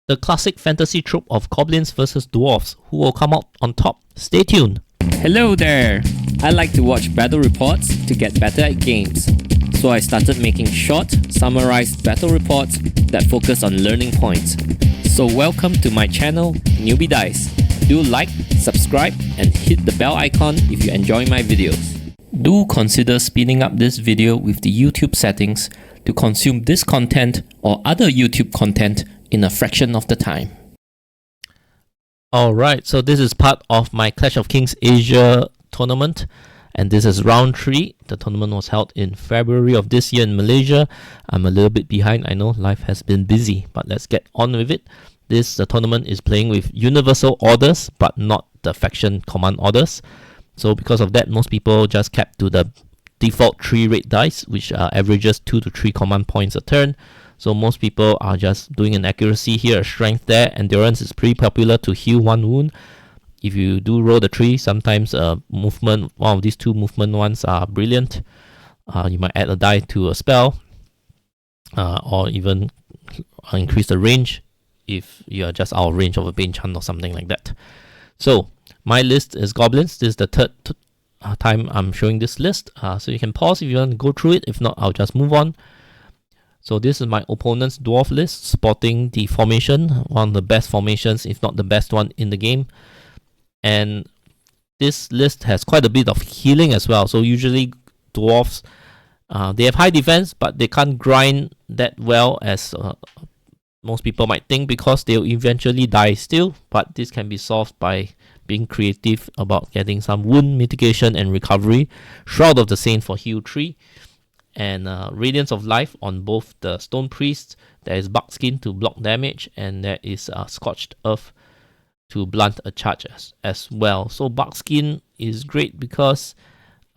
the classic fantasy trope of Goblins versus Dwarves. Who will come out on top? Stay tuned. Hello there! I like to watch battle reports to get better at games. So I started making short, summarized battle reports that focus on learning points. So welcome to my channel, Newbie Dice. Do like, subscribe, and hit the bell icon if you enjoy my videos. Do consider speeding up this video with the YouTube settings to consume this content or other YouTube content in a fraction of the time. Alright, so this is part of my Clash of Kings Asia tournament, and this is round 3. The tournament was held in February of this year in Malaysia. I'm a little bit behind, I know, life has been busy, but let's get on with it. The tournament is playing with universal orders, but not the faction command orders. So because of that, most people just kept to the default 3 red dice, which averages 2 to 3 command points a turn. So most people are just doing an accuracy here, a strength there. Endurance is pretty popular to heal 1 wound. If you do roll the 3, sometimes movement, one of these 2 movement ones are brilliant. You might add a die to a spell, or even increase the range if you are just out of range of a Bane Chant or something like that. So my list is Goblins. This is the third time I'm showing this list. So you can pause if you want to go through it. If not, I'll just move on. So this is my opponent's Dwarf list, spotting the formation, one of the best formations, if not the best one in the game. And this list has quite a bit of healing as well. So usually Dwarfs, they have high defense, but they can't grind that well as most people might think, because they'll eventually die still. But this can be solved by being creative about getting some wound mitigation and recovery. Shroud of the Saint for heal 3. And Radiance of Life on both the Stone Priest. There is Buckskin to block damage, and there is Scorched Earth to blunt a charge as well. So Buckskin is great because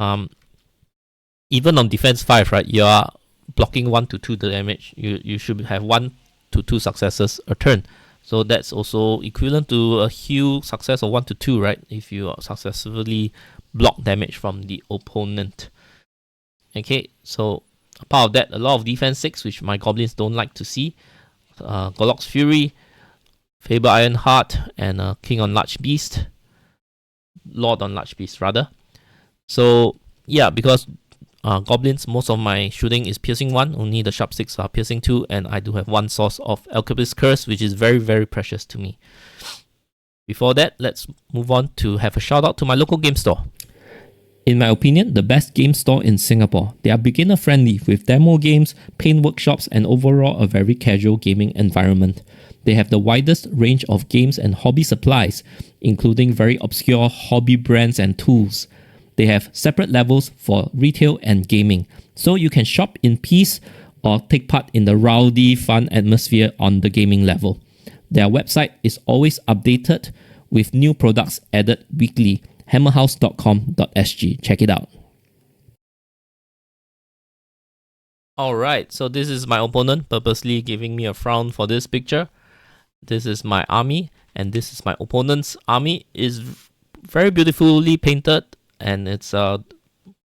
even on defense 5, right, you are blocking 1 to 2 damage. You should have 1 to 2 successes a turn. So that's also equivalent to a heal success of 1 to 2, right? If you successfully block damage from the opponent. Okay, so apart of that, a lot of defense 6, which my Goblins don't like to see. Golok's Fury, Faber Ironheart, and King on Large Beast. Lord on Large Beast, rather. So, yeah, because Goblins, most of my shooting is piercing 1, only the sharp 6 are piercing 2, and I do have 1 source of Alchemist's Curse, which is very, very precious to me. Before that, let's move on to have a shout out to my local game store. In my opinion, the best game store in Singapore. They are beginner friendly with demo games, paint workshops, and overall a very casual gaming environment. They have the widest range of games and hobby supplies, including very obscure hobby brands and tools. They have separate levels for retail and gaming, so you can shop in peace or take part in the rowdy, fun atmosphere on the gaming level. Their website is always updated with new products added weekly. hammerhouse.com.sg. Check it out. Alright, so this is my opponent purposely giving me a frown for this picture. This is my army, and this is my opponent's army. Is very beautifully painted, and it's a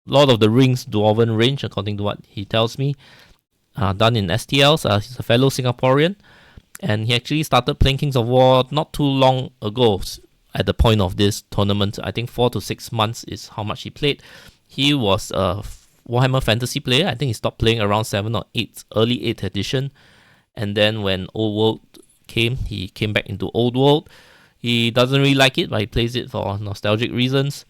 Lord of the Rings Dwarven range, according to what he tells me. Done in STLs. He's a fellow Singaporean, and he actually started playing Kings of War not too long ago. At the point of this tournament, I think 4 to 6 months is how much he played. He was a Warhammer Fantasy player. I think he stopped playing around 7 or 8, early 8th edition. And then when Old World came, he came back into Old World. He doesn't really like it, but he plays it for nostalgic reasons.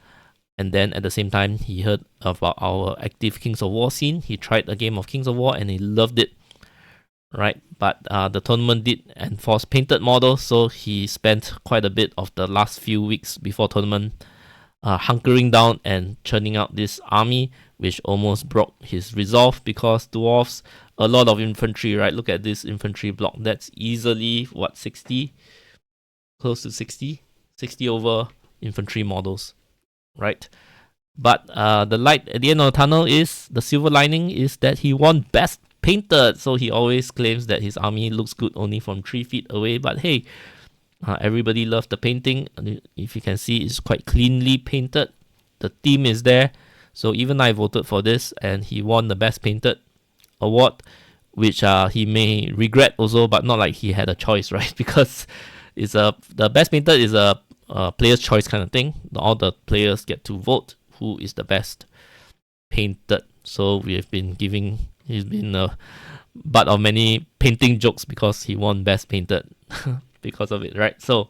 And then at the same time, he heard about our active Kings of War scene. He tried a game of Kings of War and he loved it. Right, but the tournament did enforce painted models, so he spent quite a bit of the last few weeks before tournament hunkering down and churning out this army, which almost broke his resolve, because Dwarves, a lot of infantry, right? Look at this infantry block. That's easily, 60? Close to 60? 60 over infantry models, right? But the light at the end of the tunnel is, the silver lining is that he won Best Painted. So he always claims that his army looks good only from 3 feet away. But hey, everybody loves the painting. If you can see, it's quite cleanly painted. The theme is there. So even I voted for this, and he won the Best Painted award. which he may regret also, but not like he had a choice, right? Because the best painted is a player's choice kind of thing. All the players get to vote who is the best painted. So he's been a butt of many painting jokes because he won best painted because of it, right? So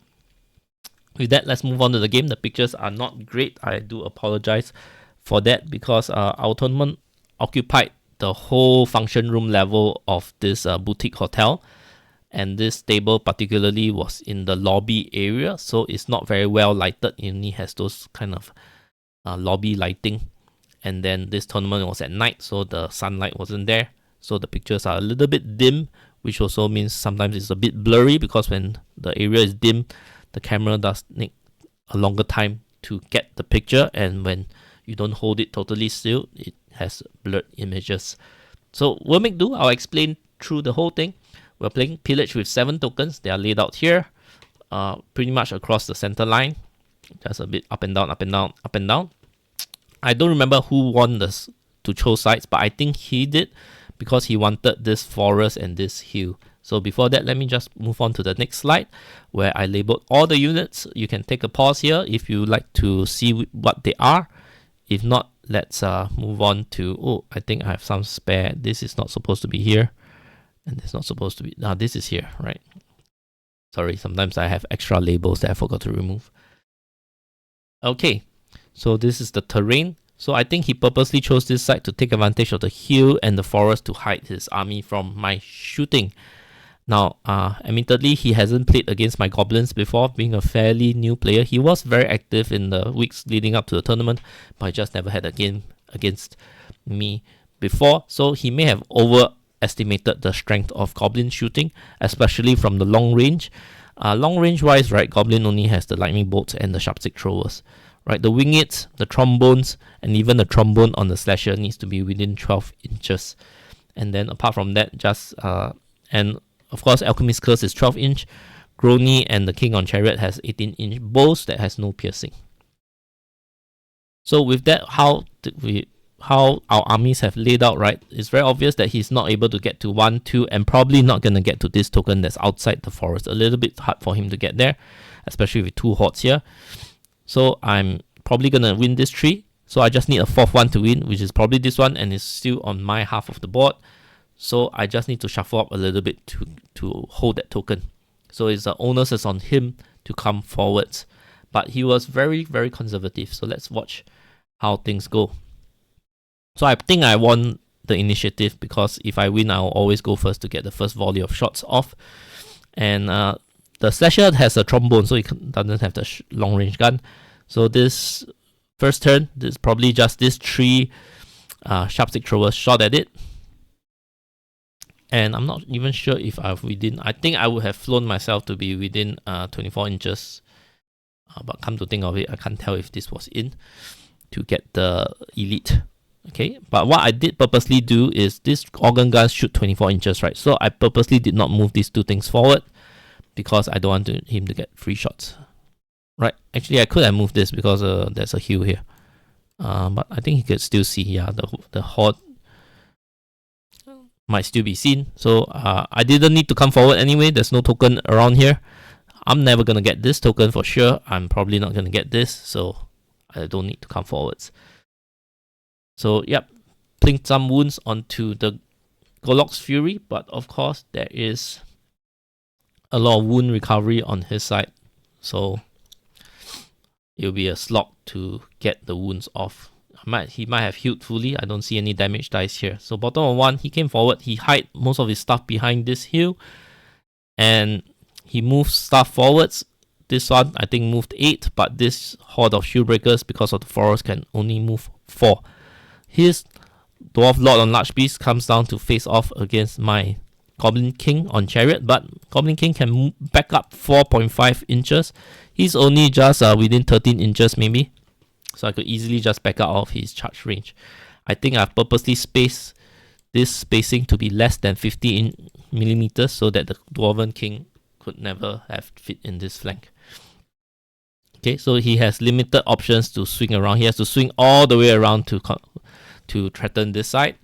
with that, let's move on to the game. The pictures are not great. I do apologize for that because our tournament occupied the whole function room level of this boutique hotel, and this table particularly was in the lobby area, so it's not very well lighted. It only has those kind of lobby lighting, and then this tournament was at night, so the sunlight wasn't there, so the pictures are a little bit dim, which also means sometimes it's a bit blurry because when the area is dim, the camera does need a longer time to get the picture, and when you don't hold it totally still, it has blurred images. So we'll make do. I'll explain through the whole thing. We're playing Pillage with 7 tokens. They are laid out here, pretty much across the center line. Just a bit up and down, up and down, up and down. I don't remember who won this to choose sides, but I think he did because he wanted this forest and this hill. So before that, let me just move on to the next slide where I labeled all the units. You can take a pause here if you like to see what they are. If not, let's move on to, oh, I think I have some spare. This is not supposed to be here. And it's not supposed to be, this is here, right? Sorry, sometimes I have extra labels that I forgot to remove. Okay, so this is the terrain. So I think he purposely chose this side to take advantage of the hill and the forest to hide his army from my shooting. Now, admittedly, he hasn't played against my Goblins before, being a fairly new player. He was very active in the weeks leading up to the tournament, but he just never had a game against me before. So he may have overestimated the strength of Goblin shooting, especially from the long range. Long range wise, right, Goblin only has the lightning bolts and the sharpstick throwers. Right, the wingets, the trombones, and even the trombone on the slasher needs to be within 12 inches. And then apart from that, just and of course, Alchemist Curse is 12 inch. Groany and the King on Chariot has 18 inch bows that has no piercing. So with that, how our armies have laid out, right, it's very obvious that he's not able to get to 1, 2, and probably not going to get to this token that's outside the forest. A little bit hard for him to get there, especially with 2 hordes here. So I'm probably going to win this tree. So I just need a 4th one to win, which is probably this one, and it's still on my half of the board. So I just need to shuffle up a little bit to hold that token. So it's the onus is on him to come forwards. But he was very, very conservative. So let's watch how things go. So I think I won the initiative because if I win, I'll always go first to get the first volley of shots off. And the slasher has a trombone, so it doesn't have the long range gun. So this first turn, this probably just this 3 sharpstick throwers shot at it. And I'm not even sure if I've within. I think I would have flown myself to be within 24 inches. But come to think of it, I can't tell if this was in to get the elite. Okay, but what I did purposely do is this organ gun shoot 24 inches, right? So I purposely did not move these 2 things forward because I don't want him to get free shots. Right, actually I could have moved this because there's a hill here. But I think he could still see, yeah, the horde might still be seen. So I didn't need to come forward anyway. There's no token around here. I'm never going to get this token for sure. I'm probably not going to get this, so I don't need to come forwards. So yep, plinked some wounds onto the Golok's Fury, but of course there is a lot of wound recovery on his side. So it'll be a slog to get the wounds off. He might have healed fully. I don't see any damage dice here. So bottom of 1, he came forward. He hid most of his stuff behind this hill. And he moved stuff forwards. This one, I think, moved 8. But this horde of shield breakers, because of the forest, can only move 4. His Dwarf Lord on Large Beast comes down to face off against my Goblin King on Chariot. But Goblin King can back up 4.5 inches. He's only just within 13 inches maybe. So I could easily just back out of his charge range. I think I've purposely spaced this spacing to be less than 50 millimeters so that the Dwarven King could never have fit in this flank. Okay, so he has limited options to swing around. He has to swing all the way around to threaten this side.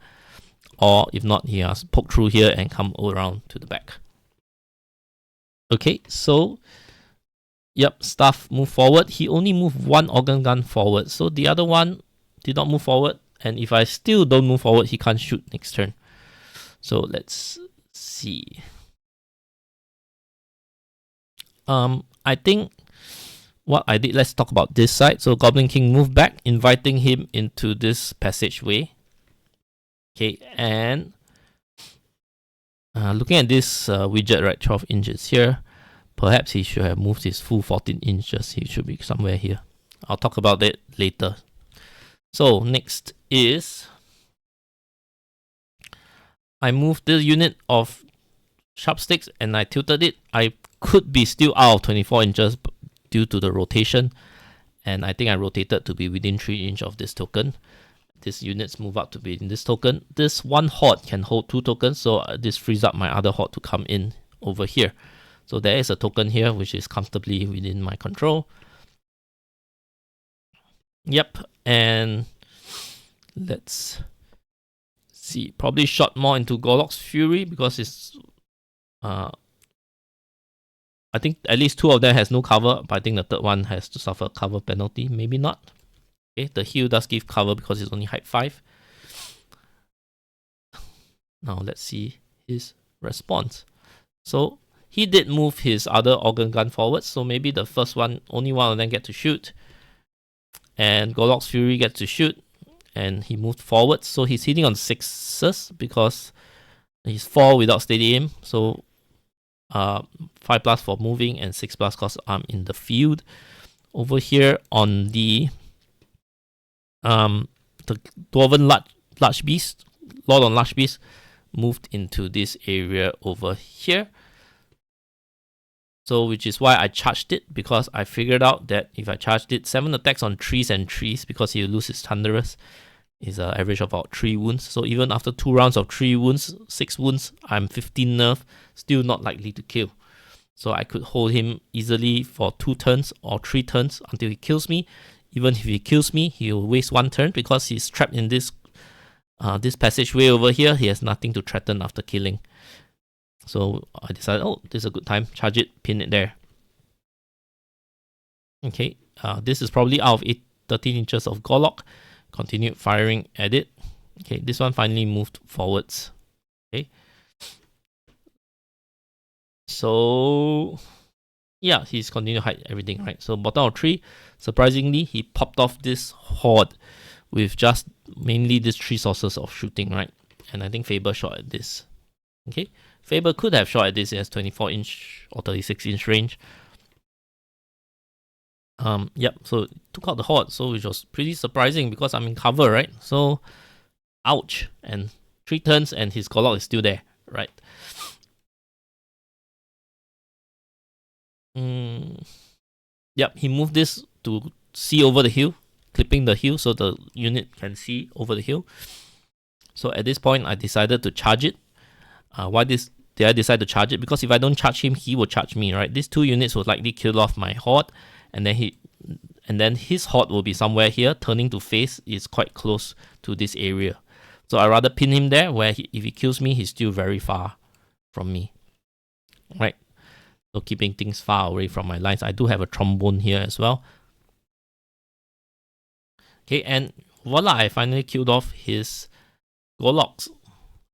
or if not, he has poke through here and come around to the back. Okay, so yep, Staff move forward. He only moved one organ gun forward, so the other one did not move forward. And if I still don't move forward, he can't shoot next turn. So let's see. I think what I did, let's talk about this side. So Goblin King moved back, inviting him into this passageway. Okay, and looking at this widget, right, 12 inches here, perhaps he should have moved his full 14 inches. He should be somewhere here. I'll talk about that later. So next is I moved this unit of sharp sticks and I tilted it. I could be still out of 24 inches due to the rotation, and I think I rotated to be within 3 inches of this token. These units move up to be in this token. This one horde can hold 2 tokens, so this frees up my other horde to come in over here. So there is a token here which is comfortably within my control. Yep, and let's see. Probably shot more into Gorlock's Fury because it's I think at least 2 of them has no cover, but I think the third one has to suffer cover penalty. Maybe not. Okay, the heal does give cover because it's only height 5. Now let's see his response. So he did move his other organ gun forward, so maybe the first one, only one of them get to shoot. And Gorlock's Fury gets to shoot, and he moved forward. So he's hitting on 6s because he's 4 without steady aim. So 5+ for moving and 6+ because I'm in the field. Over here on the Dwarven large beast, Lord on large beast, moved into this area over here. So which is why I charged it, because I figured out that if I charged it, 7 attacks on trees and trees, because he will lose his Thunderous, is an average of about 3 wounds. So even after 2 rounds of 3 wounds, 6 wounds, I'm 15 nerf, still not likely to kill. So I could hold him easily for 2 turns or 3 turns until he kills me. Even if he kills me, he will waste 1 turn because he's trapped in this this passageway over here. He has nothing to threaten after killing. So I decided, oh, this is a good time. Charge it, pin it there. Okay, this is probably out of 13 inches of Gorlock. Continued firing at it. Okay, this one finally moved forwards. Okay. So yeah, he's continued to hide everything, right? So bottom of 3, surprisingly, he popped off this horde with just mainly these 3 sources of shooting, right? And I think Faber shot at this. Okay, Faber could have shot at this as 24 inch or 36 inch range. Yep, so took out the horde, so which was pretty surprising because I'm in cover, right? So ouch, and 3 turns and his Gorlock is still there, right? Yep, he moved this to see over the hill, clipping the hill so the unit can see over the hill. So at this point, I decided to charge it. Why did I decide to charge it? Because if I don't charge him, he will charge me, right? These 2 units will likely kill off my horde, and then his horde will be somewhere here. Turning to face is quite close to this area, so I rather pin him there, where if he kills me, he's still very far from me, right? So keeping things far away from my lines. I do have a trombone here as well. Okay, and voila, I finally killed off his Gorlocks.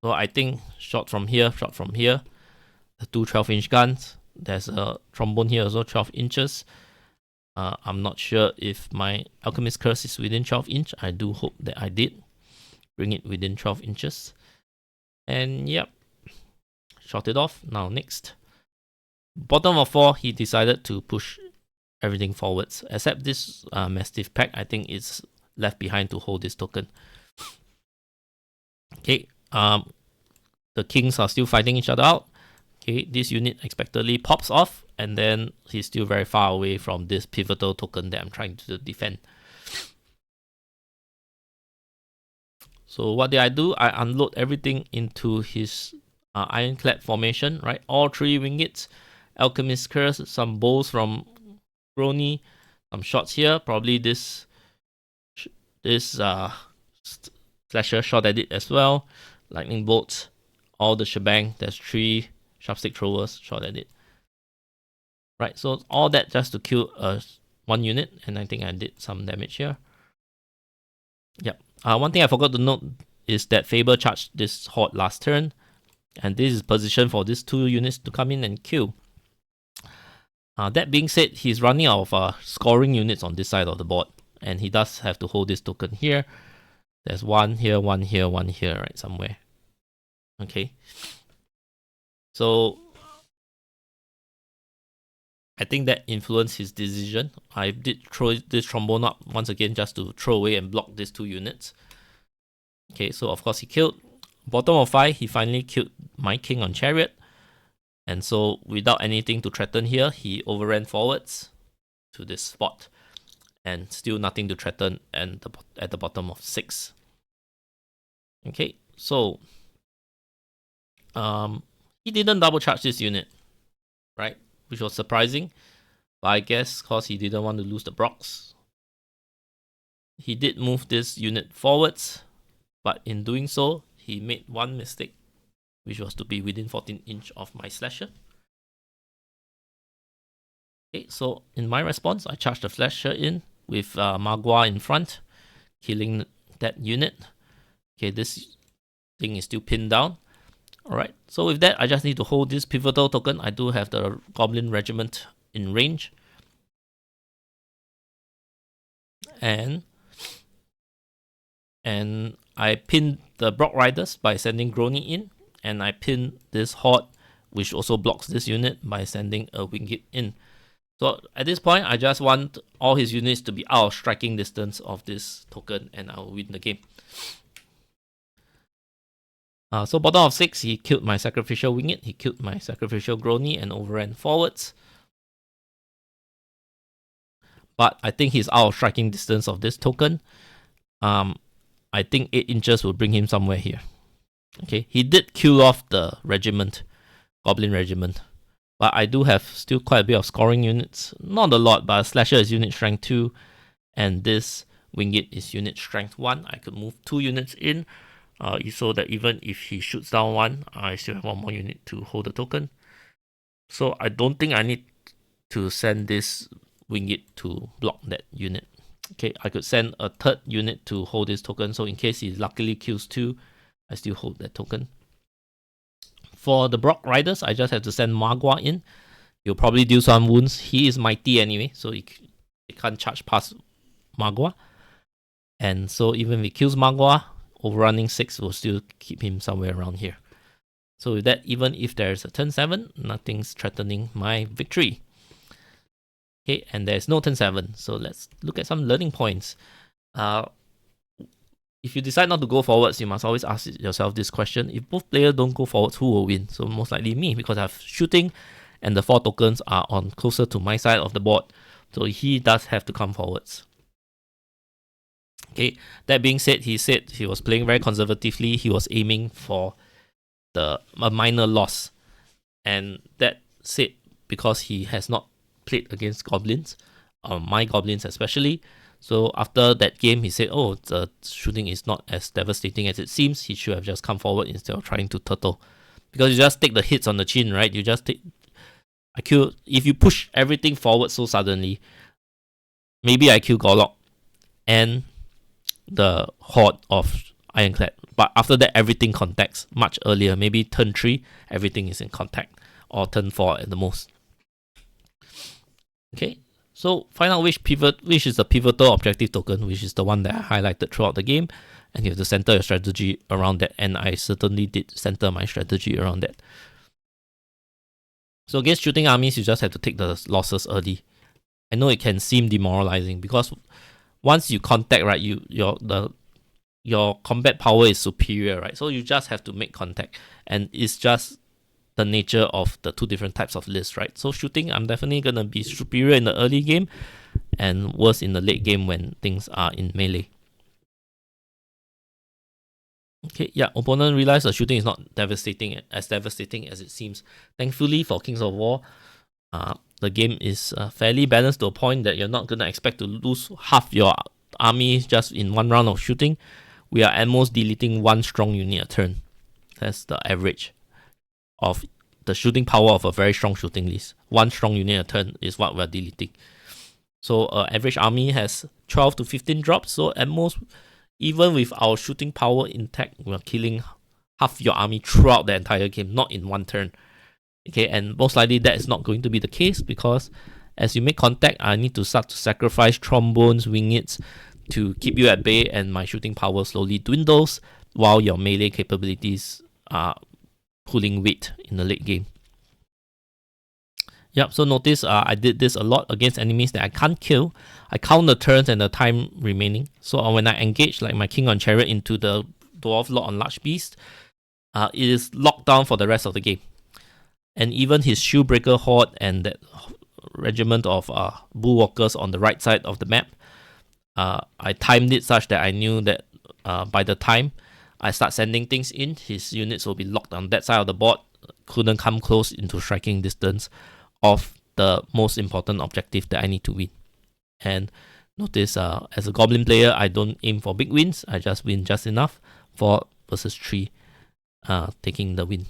So I think shot from here, the 2 12-inch guns. There's a trombone here also, 12 inches. I'm not sure if my Alchemist Curse is within 12 inch. I do hope that I did bring it within 12 inches. And yep, shot it off. Now next, bottom of 4, he decided to push everything forwards, except this Mastiff Pack. I think it's left behind to hold this token. Okay, the kings are still fighting each other out. Okay, this unit expectedly pops off, and then he's still very far away from this pivotal token that I'm trying to defend. So what did I do? I unload everything into his Ironclad formation, right? All 3 wingets, Alchemist Curse, some bows from Brony, some shots here. Probably this slasher shot at it as well. lightning bolts, all the shebang. There's 3 sharpstick throwers shot at it. Right, so all that just to kill 1 unit, and I think I did some damage here. Yep. One thing I forgot to note is that Faber charged this horde last turn, and this is position for these 2 units to come in and kill. That being said, he's running out of scoring units on this side of the board, and he does have to hold this token here. There's 1 here, 1 here, 1 here, right, somewhere. Okay. So I think that influenced his decision. I did throw this trombone up once again just to throw away and block these 2 units. Okay, so of course he killed. Bottom of 5, he finally killed my king on chariot. And so without anything to threaten here, he overran forwards to this spot. And still nothing to threaten and at the bottom of 6. Okay, so he didn't double charge this unit, right? Which was surprising. But I guess because he didn't want to lose the Brocs. He did move this unit forwards, but in doing so, he made 1 mistake, which was to be within 14 inch of my slasher. Okay, so in my response, I charged the slasher in with Magua in front, killing that unit. Okay, this thing is still pinned down. Alright, so with that, I just need to hold this pivotal token. I do have the Goblin Regiment in range. And I pinned the Brock Riders by sending Groaning in. And I pinned this Horde, which also blocks this unit, by sending a Winged in. So at this point, I just want all his units to be out of striking distance of this token, and I will win the game. So bottom of 6, he killed my Sacrificial Winged, he killed my Sacrificial Groany and overran forwards. But I think he's out of striking distance of this token. I think 8 inches will bring him somewhere here. Okay, he did kill off the regiment, Goblin Regiment. But I do have still quite a bit of scoring units. Not a lot, but Slasher is unit strength 2. And this Winged is unit strength 1. I could move 2 units in. So that even if he shoots down 1, I still have 1 more unit to hold the token. So I don't think I need to send this Winged to block that unit. Okay, I could send a 3rd unit to hold this token. So in case he luckily kills 2, I still hold that token. For the Brock Riders, I just have to send Magua in. He'll probably deal some wounds. He is mighty anyway, so he can't charge past Magua. And so even if he kills Magua, overrunning 6 will still keep him somewhere around here. So with that, even if there's a turn 7, nothing's threatening my victory. Okay, and there's no turn 7. So let's look at some learning points. If you decide not to go forwards, you must always ask yourself this question. If both players don't go forwards, who will win? So most likely me, because I have shooting and the 4 tokens are on closer to my side of the board. So he does have to come forwards. Okay, that being said he was playing very conservatively. He was aiming for a minor loss. And that said, because he has not played against Goblins, my Goblins especially. So after that game, he said, oh, the shooting is not as devastating as it seems. He should have just come forward instead of trying to turtle. Because you just take the hits on the chin, right? You just take... if you push everything forward so suddenly, maybe I kill Gorlock and the Horde of Ironclad. But after that, everything contacts much earlier. Maybe turn 3, everything is in contact. Or turn 4 at the most. Okay. So find out which is the pivotal objective token, which is the one that I highlighted throughout the game, and you have to center your strategy around that, and I certainly did center my strategy around that. So against shooting armies, you just have to take the losses early. I know it can seem demoralizing because once you contact, right, your combat power is superior, right? So you just have to make contact, and it's just the nature of the 2 different types of lists, right? So shooting, I'm definitely going to be superior in the early game and worse in the late game when things are in melee. Okay, yeah, opponent realized the shooting is not devastating as it seems. Thankfully for Kings of War, the game is fairly balanced to a point that you're not going to expect to lose half your army just in 1 round of shooting. We are at most deleting 1 strong unit a turn. That's the average of the shooting power of a very strong shooting list. One strong unit a turn is what we're deleting. So average army has 12 to 15 drops. So at most, even with our shooting power intact, we're killing half your army throughout the entire game, not in one turn. Okay, and most likely that is not going to be the case, because as you make contact, I need to start to sacrifice trombones, wingets to keep you at bay, and my shooting power slowly dwindles while your melee capabilities are pulling weight in the late game. Yep, so notice I did this a lot against enemies that I can't kill. I count the turns and the time remaining. So when I engage like my King on Chariot into the Dwarf Lord on Large Beast, it is locked down for the rest of the game. And even his Shieldbreaker Horde and that regiment of Bullwalkers on the right side of the map, I timed it such that I knew that by the time I start sending things in, his units will be locked on that side of the board, couldn't come close into striking distance of the most important objective that I need to win. And notice, as a Goblin player, I don't aim for big wins, I just win just enough for versus 3 taking the win.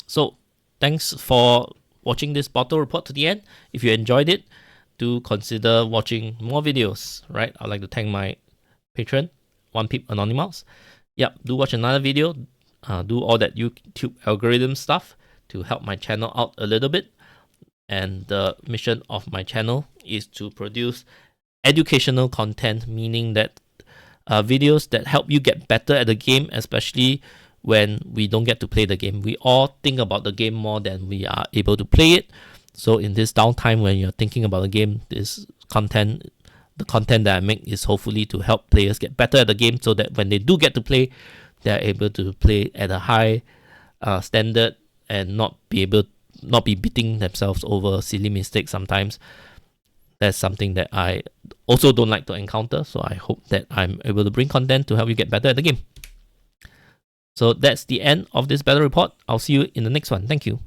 So thanks for watching this battle report to the end. If you enjoyed it, do consider watching more videos, right? I'd like to thank my patron, One Peep Anonymous. Yep, do watch another video. Do all that YouTube algorithm stuff to help my channel out a little bit. And the mission of my channel is to produce educational content, meaning that videos that help you get better at the game, especially when we don't get to play the game. We all think about the game more than we are able to play it. So in this downtime when you're thinking about the game, the content that I make is hopefully to help players get better at the game, so that when they do get to play, they're able to play at a high standard and not be beating themselves over silly mistakes sometimes. That's something that I also don't like to encounter, so I hope that I'm able to bring content to help you get better at the game. So that's the end of this battle report. I'll see you in the next one. Thank you.